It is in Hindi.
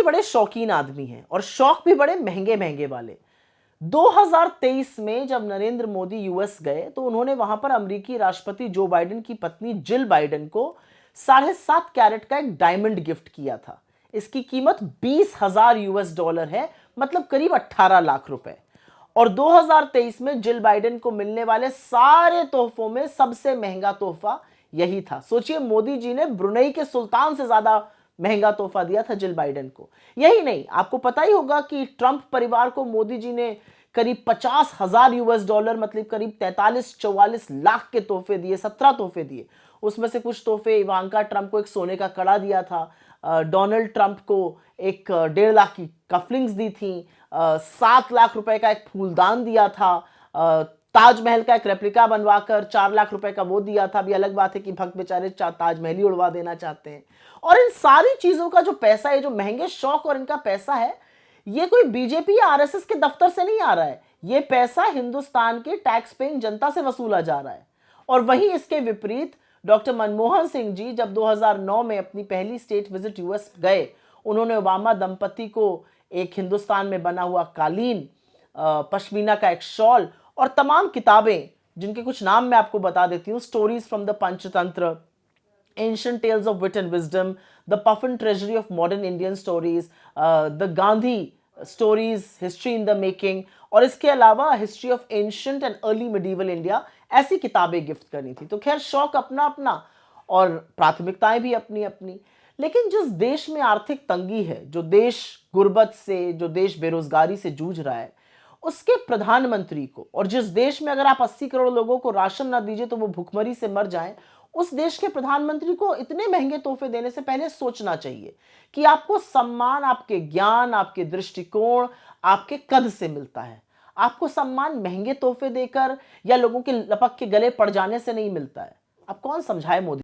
जी बड़े शौकीन आदमी हैं और शौक भी बड़े महंगे महंगे वाले। 2023 में जब नरेंद्र मोदी यूएस गए तो उन्होंने वहां पर अमेरिकी राष्ट्रपति जो बाइडेन की पत्नी जिल बाइडेन को 7.5 कैरेट का एक डायमंड गिफ्ट किया था। इसकी कीमत 20,000 यूएस डॉलर है, मतलब करीब 18 लाख रुपए। और 2023 में जिल बाइडेन को मिलने वाले सारे तोहफों में सबसे महंगा तोहफा यही था। सोचिए, मोदी जी ने ब्रुनेई के सुल्तान से ज्यादा महंगा तोहफा दिया था जिल बाइडेन को। यही नहीं, आपको पता ही होगा कि ट्रंप परिवार को मोदी जी ने करीब 50,000 यूएस डॉलर, मतलब करीब 43-44 लाख के तोहफे दिए, 17 तोहफे दिए। उसमें से कुछ तोहफे इवांका ट्रंप को एक सोने का कड़ा दिया था, डोनाल्ड ट्रंप को एक 1.5 लाख की कफलिंग्स दी थी, 7 लाख रुपए का एक फूलदान दिया था, ताजमहल का एक रेप्लिका बनवाकर 4 लाख रुपए का वो दिया था। अभी अलग बात है कि भक्त बेचारे ताजमहल ही उड़वा देना चाहते हैं। और इन सारी चीजों का जो पैसा है, जो महंगे शौक और इनका पैसा है, ये कोई बीजेपी या आरएसएस के दफ्तर से नहीं आ रहा है। ये पैसा हिंदुस्तान के टैक्स पेइंग जनता से वसूला जा रहा है। और वहीं इसके विपरीत डॉक्टर मनमोहन सिंह जी जब 2009 में अपनी पहली स्टेट विजिट यूएस गए, उन्होंने ओबामा दंपति को एक हिंदुस्तान में बना हुआ कालीन, पश्मीना का एक शॉल और तमाम किताबें, जिनके कुछ नाम मैं आपको बता देती हूँ: stories from the Panchatantra, Ancient Tales of Wit and Wisdom, The Puffin Treasury of Modern Indian Stories, The Gandhi Stories, History in the Making, और इसके अलावा History of Ancient and Early Medieval India, ऐसी किताबें गिफ्ट करनी थी। तो खैर, शौक अपना अपना और प्राथमिकताएं भी अपनी अपनी। लेकिन जिस देश में आर्थिक तंगी है, जो देश गुर्बत से, जो देश बेरोजगारी से जूझ रहा है, उसके प्रधानमंत्री को, और जिस देश में अगर आप 80 करोड़ लोगों को राशन ना दीजिए तो वो भुखमरी से मर जाएं, उस देश के प्रधानमंत्री को इतने महंगे तोहफे देने से पहले सोचना चाहिए कि आपको सम्मान आपके ज्ञान, आपके दृष्टिकोण, आपके कद से मिलता है। आपको सम्मान महंगे तोहफे देकर या लोगों के लपक के गले पड़ जाने से नहीं मिलता है। अब कौन समझाए मोदी